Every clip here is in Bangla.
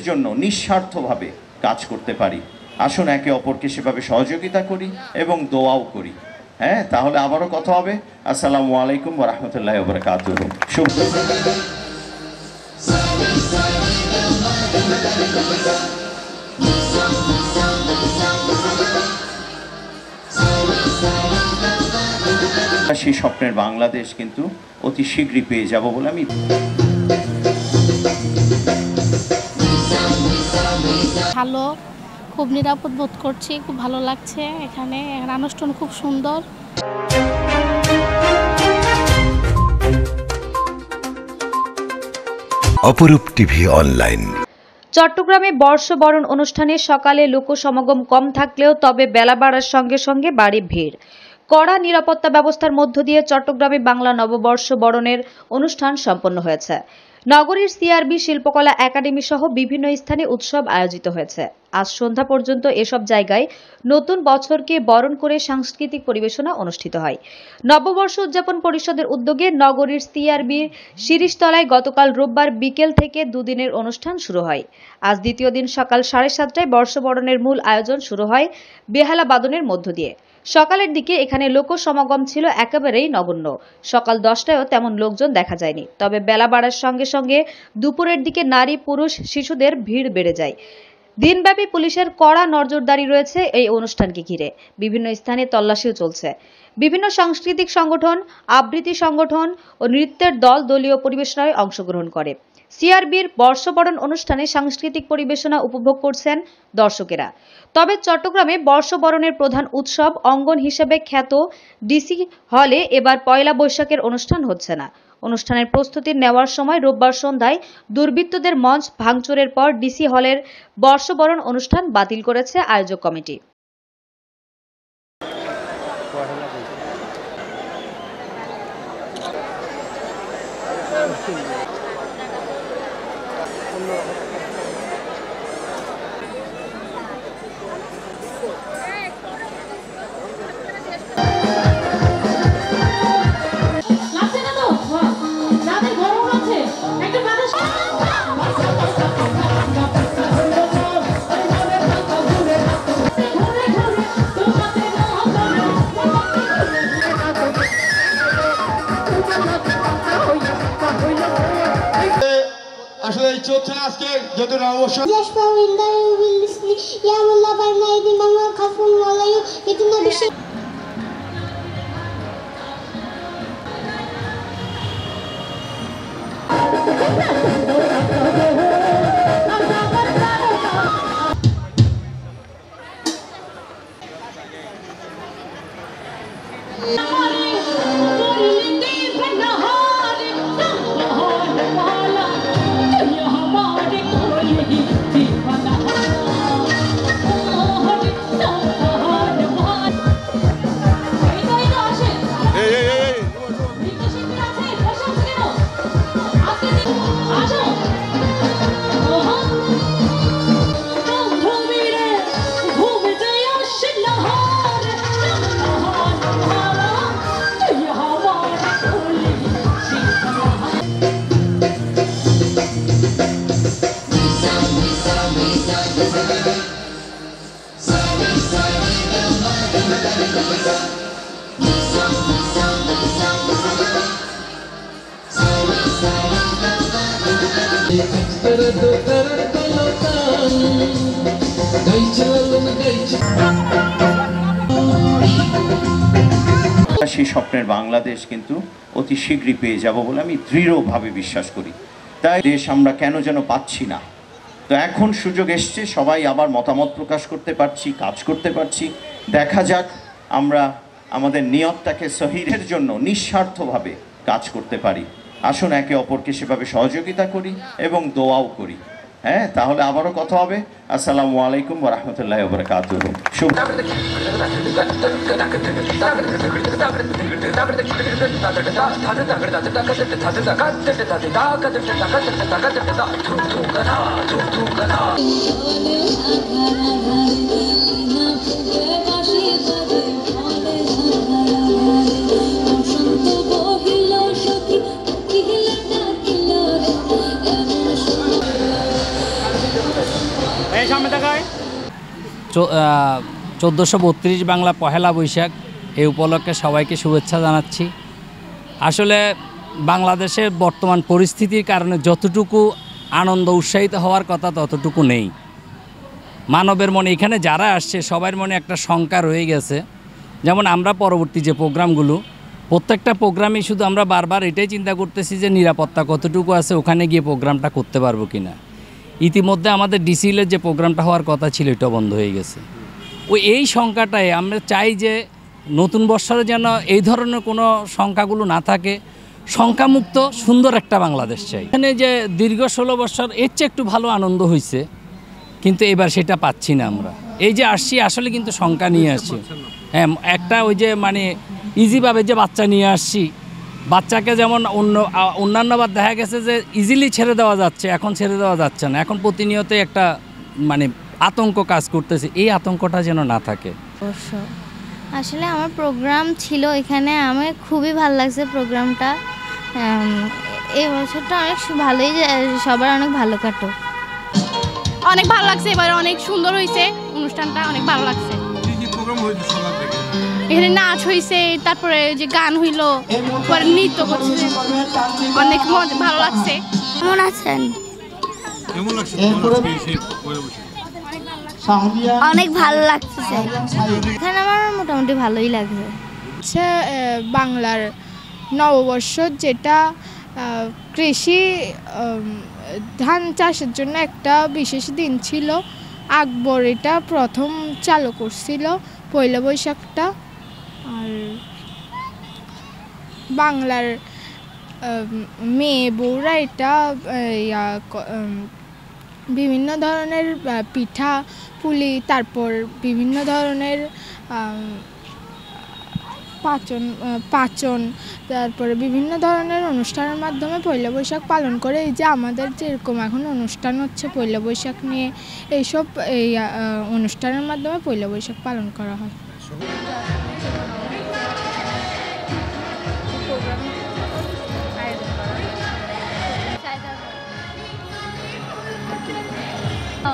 জন্য নিঃস্বার্থভাবে কাজ করতে পারি। আসুন একে অপরকে সেভাবে সহযোগিতা করি এবং দোয়াও করি। হ্যাঁ, তাহলে আবারও কথা হবে। আসসালামু আলাইকুম ওয়া রাহমাতুল্লাহি ওয়া বারাকাতুহু। শুভ সেই স্বপ্নের বাংলাদেশ কিন্তু অতি শীঘ্রই পেয়ে যাব বলে আমি ভালো, খুব নিরাপদ বোধ করছি, খুব ভালো লাগছে। এখানে অনুষ্ঠান খুব সুন্দর। অপরূপ টিভি অনলাইন। চট্টগ্রামে বর্ষবরণ অনুষ্ঠানে সকালে লোকসমাগম কম থাকলেও তবে বেলা বাড়ার সঙ্গে সঙ্গে বাড়ে ভিড়। কড়া নিরাপত্তা ব্যবস্থার মধ্য দিয়ে চট্টগ্রামে বাংলা নববর্ষ বরণের অনুষ্ঠান সম্পন্ন হয়েছে। নগরীর সিআরবি শিল্পকলা একাডেমি সহ বিভিন্ন স্থানে উৎসব আয়োজিত হয়েছে। আজ সন্ধ্যা পর্যন্ত এসব জায়গায় নতুন বছরকে বরণ করে সাংস্কৃতিক পরিবেশনা অনুষ্ঠিত হয়। নববর্ষ উদযাপন পরিষদের উদ্যোগে নগরীর সিআরবি শিরিষতলায় গতকাল রোববার বিকেল থেকে দুদিনের অনুষ্ঠান শুরু হয়। আজ দ্বিতীয় দিন সকাল 7:30টায় বর্ষবরণের মূল আয়োজন শুরু হয় বেহালা বাদনের মধ্য দিয়ে। সকালের দিকে এখানে লোক সমাগম ছিল একেবারেই নগণ্য। সকাল 10টায়ও তেমন লোকজন দেখা যায়নি। তবে বেলা বাড়ার সঙ্গে সঙ্গে দুপুরের দিকে নারী, পুরুষ, শিশুদের ভিড় বেড়ে যায়। দিনব্যাপী পুলিশের কড়া নজরদারি রয়েছে এই অনুষ্ঠানকে ঘিরে। বিভিন্ন স্থানে তল্লাশিও চলছে। বিভিন্ন সাংস্কৃতিক সংগঠন, আবৃত্তি সংগঠন ও নৃত্যের দল দলীয় পরিবেশনায় অংশগ্রহণ করে। সিআরবির বর্ষবরণ অনুষ্ঠানে সাংস্কৃতিক পরিবেশনা উপভোগ করছেন দর্শকেরা। তবে চট্টগ্রামে বর্ষবরণের প্রধান উৎসব অঙ্গন হিসেবে খ্যাত ডিসি হলে এবার পয়লা বৈশাখের অনুষ্ঠান হচ্ছে না। অনুষ্ঠানের প্রস্তুতি নেওয়ার সময় রোববার সন্ধ্যায় দুর্বৃত্তদের মঞ্চ ভাঙচুরের পর ডিসি হলের বর্ষবরণ অনুষ্ঠান বাতিল করেছে আয়োজক কমিটি। আসলে চলছে আজকে যত নববর্ষ সেই স্বপ্নের বাংলাদেশ কিন্তু অতি শীঘ্রই পেয়ে যাব বলে আমি দৃঢ়ভাবে বিশ্বাস করি। তাই দেশ আমরা কেন যেন পাচ্ছি না। তো এখন সুযোগ এসছে, সবাই আবার মতামত প্রকাশ করতে পারছি, কাজ করতে পারছি। দেখা যাক আমরা আমাদের নিয়তটাকে সহিহের জন্য নিঃস্বার্থভাবে কাজ করতে পারি। আসুন একে অপরকে সেভাবে সহযোগিতা করি এবং দোয়াও করি। হ্যাঁ, তাহলে আবারও কথা হবে। আসসালামু আলাইকুম ওয়া রাহমাতুল্লাহি ওয়া বারাকাতুহু। শুভ 1432 বাংলা পহেলা বৈশাখ এই উপলক্ষে সবাইকে শুভেচ্ছা জানাচ্ছি। আসলে বাংলাদেশের বর্তমান পরিস্থিতির কারণে যতটুকু আনন্দ উৎসাহিত হওয়ার কথা ততটুকু নেই। মানবের মনে এখানে যারা আসছে সবার মনে একটা শঙ্কা রয়ে গেছে। যেমন আমরা পরবর্তী যে প্রোগ্রামগুলো, প্রত্যেকটা প্রোগ্রামেই শুধু আমরা বারবার এটাই চিন্তা করতেছি যে নিরাপত্তা কতটুকু আছে, ওখানে গিয়ে প্রোগ্রামটা করতে পারবো কিনা। ইতিমধ্যে আমাদের ডিসিএলের যে প্রোগ্রামটা হওয়ার কথা ছিল এটা বন্ধ হয়ে গেছে। এই সংখ্যাটাই আমরা চাই যে নতুন বৎসরে যেন এই ধরনের কোনো সংখ্যাগুলো না থাকে, সংখ্যামুক্ত সুন্দর একটা বাংলাদেশ চাই। এখানে যে দীর্ঘ 16 বছর এর চেয়ে একটু ভালো আনন্দ হয়েছে, কিন্তু এবার সেটা পাচ্ছি না আমরা। এই যে আসছি আসলে কিন্তু সংখ্যা নিয়ে আসছি, হ্যাঁ একটা ওই যে মানে ইজিভাবে যে বাচ্চা নিয়ে আসছি, বাচ্চাকে যেমন অন্যান্যবার দেখা গেছে যে ইজিলি ছেড়ে দেওয়া যাচ্ছে, এখন ছেড়ে দেওয়া যাচ্ছে না। এখন প্রতিনিয়ত একটা মানে আতঙ্ক কাজ করতেছে, এই আতঙ্কটা যেন না থাকে। অবশ্য আসলে আমার প্রোগ্রাম ছিল এখানে, আমার খুবই ভালো লাগছে প্রোগ্রামটা। এই বছরটা অনেক ভালোই, সবার অনেক ভালো কাটুক। অনেক ভালো লাগছে, এবার অনেক সুন্দর হয়েছে অনুষ্ঠানটা, অনেক ভালো লাগছে। এখানে নাচ হয়েছে, তারপরে যে গান হইলো, পরে নৃত্য করছে, অনেক ভালো লাগছে। কেমন আছেন? অনেক ভালো লাগছে। এখানে আমার মোটামুটি ভালোই লাগছে। হচ্ছে বাংলার নববর্ষ, যেটা কৃষি ধান চাষের জন্য একটা বিশেষ দিন ছিল। আকবর এটা প্রথম চালু করছিল পয়লা বৈশাখটা। আর বাংলার মেয়ে বউরা এটা বিভিন্ন ধরনের পিঠা পুলি, তারপর বিভিন্ন ধরনের পাচন, তারপরে বিভিন্ন ধরনের অনুষ্ঠানের মাধ্যমে পয়লা বৈশাখ পালন করে। এই যে আমাদের যেরকম এখন অনুষ্ঠান হচ্ছে পয়লা বৈশাখ নিয়ে, এইসব এই অনুষ্ঠানের মাধ্যমে পয়লা বৈশাখ পালন করা হয়।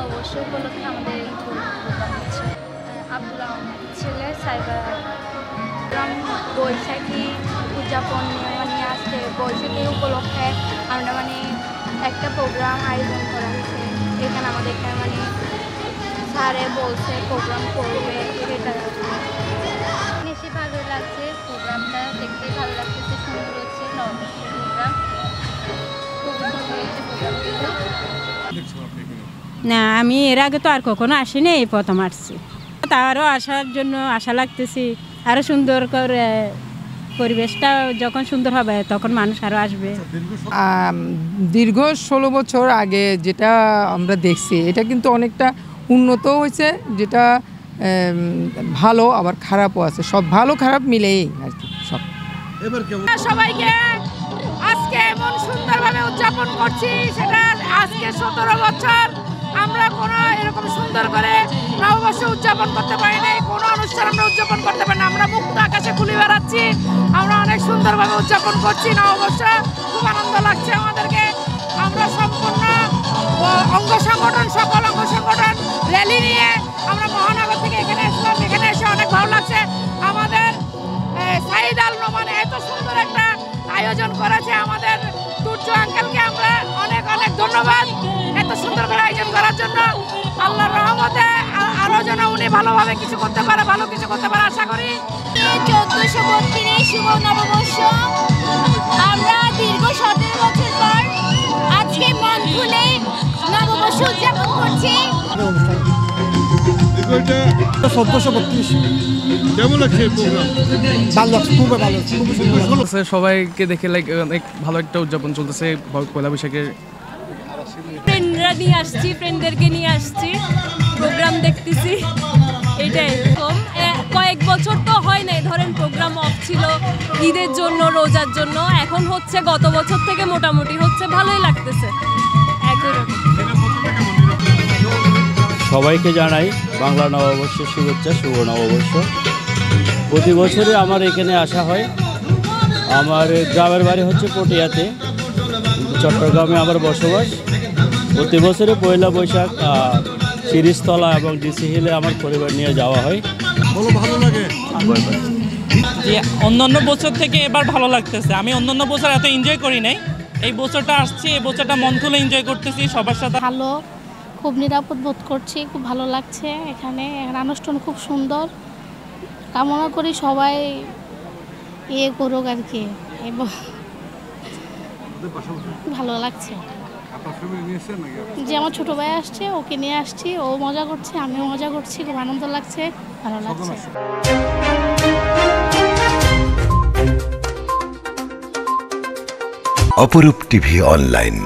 অবশ্যই উপলক্ষে আমাদের এই প্রোগ্রাম হচ্ছে আব্দুল আহমেদের ছেলে সাইবার বৈশাখী উদযাপন মানে আজকে বৈশাখী উপলক্ষে আমরা মানে একটা প্রোগ্রাম আয়োজন করা হয়েছে। এখানে আমাদের এখানে মানে স্যারে বলছে প্রোগ্রাম করবে, সেটা বেশি ভালো লাগছে। প্রোগ্রামটা দেখতে ভালো লাগতেছে, সুন্দর হচ্ছে নববর্ষের প্রোগ্রাম, খুব সুন্দর হচ্ছে প্রোগ্রামগুলো। না, আমি এর আগে তো আর কখনো আসিনি, এই প্রথম আসছি। তারও আসার জন্য আশা লাগতেছি, আরও সুন্দর করে পরিবেশটা যখন সুন্দর হবে তখন মানুষ আরও আসবে। দীর্ঘ 16 বছর আগে যেটা আমরা দেখছি, এটা কিন্তু অনেকটা উন্নত হয়েছে, যেটা ভালো আবার খারাপও আছে, সব ভালো খারাপ মিলেই আর কি সব। সবাইকে আজকে এমন সুন্দরভাবে উদযাপন করছি, সেটা আজকে 17 বছর আমরা কোনো এরকম সুন্দর করে নববর্ষ উদযাপন করতে পারি নাই, কোনো অনুষ্ঠান আমরা উদযাপন করতে পারি না। আমরা মুক্ত আকাশে খুলে বেড়াচ্ছি, আমরা অনেক সুন্দরভাবে উদযাপন করছি নববর্ষ, খুব আনন্দ লাগছে আমাদেরকে। আমরা সম্পূর্ণ সকল অঙ্গ সংগঠন র্যালি নিয়ে আমরা মহানগর থেকে এখানে এসলাম। এখানে এসে অনেক ভালো লাগছে। আমাদের সাইদ আল নোমান এত সুন্দর একটা আয়োজন করেছে, আমাদের সূর্য আঙ্কেলকে আমরা অনেক অনেক ধন্যবাদ এত সুন্দর করে আয়োজন করার জন্য। আল্লাহর রহমতে আরও যেন উনি ভালোভাবে কিছু করতে পারে, ভালো কিছু করতে পারে আশা করি। 1432 শুভ নববর্ষ, আমরা দীর্ঘ 17 বছর পর আজকে মন খুলে নববর্ষ উদযাপন করছি। 1432 কেমন লাগছে প্রোগ্রাম? ভালো লাগছে, খুব ভালো, খুব সুন্দর। সবাইকে দেখে লাইক অনেক ভালো একটা উদযাপন চলতেছে পয়লা বৈশাখের। ফ্রেন্ডরা নিয়ে আসছি, ফ্রেন্ডদেরকে নিয়ে আসছি, প্রোগ্রাম দেখতেছি, এটাই। কয়েক বছর তো হয় নাই, ধরেন প্রোগ্রাম অফ ছিল ঈদের জন্য, রোজার জন্য, এখন হচ্ছে গত বছর থেকে মোটামুটি হচ্ছে, ভালোই লাগতেছে। সবাইকে জানাই বাংলা নববর্ষের শুভেচ্ছা, শুভ নববর্ষ। প্রতি বছরে আমার এখানে আসা হয়। আমার গ্রামের বাড়ি হচ্ছে পটিয়াতে, চট্টগ্রামে আমার বসবাস। প্রতি বছরে পয়লা বৈশাখ শিরিষতলা এবং ডিসি হিলে আমার পরিবার নিয়ে যাওয়া হয়। ভালো লাগে। যে অন্যান্য বছর থেকে এবার ভালো লাগতেছে। আমি অন্যান্য বছর এত এনজয় করি নাই, এই বছরটা আসছি, এই বছরটা মন খুলে এনজয় করতেছি সবার সাথে। ভালো, খুব নিরাপদ বোধ করছি, খুব ভালো লাগছে। এখানে অনুষ্ঠান খুব সুন্দর, কামনা করি সবাই করুক আর কি, এবং ভালো লাগছে। যে আমার ছোট ভাই আসছে, ওকে নিয়ে আসছি, ও মজা করছে, আমিও মজা করছি, খুব আনন্দ লাগছে, ভালো লাগছে। অপরূপ টিভি অনলাইন।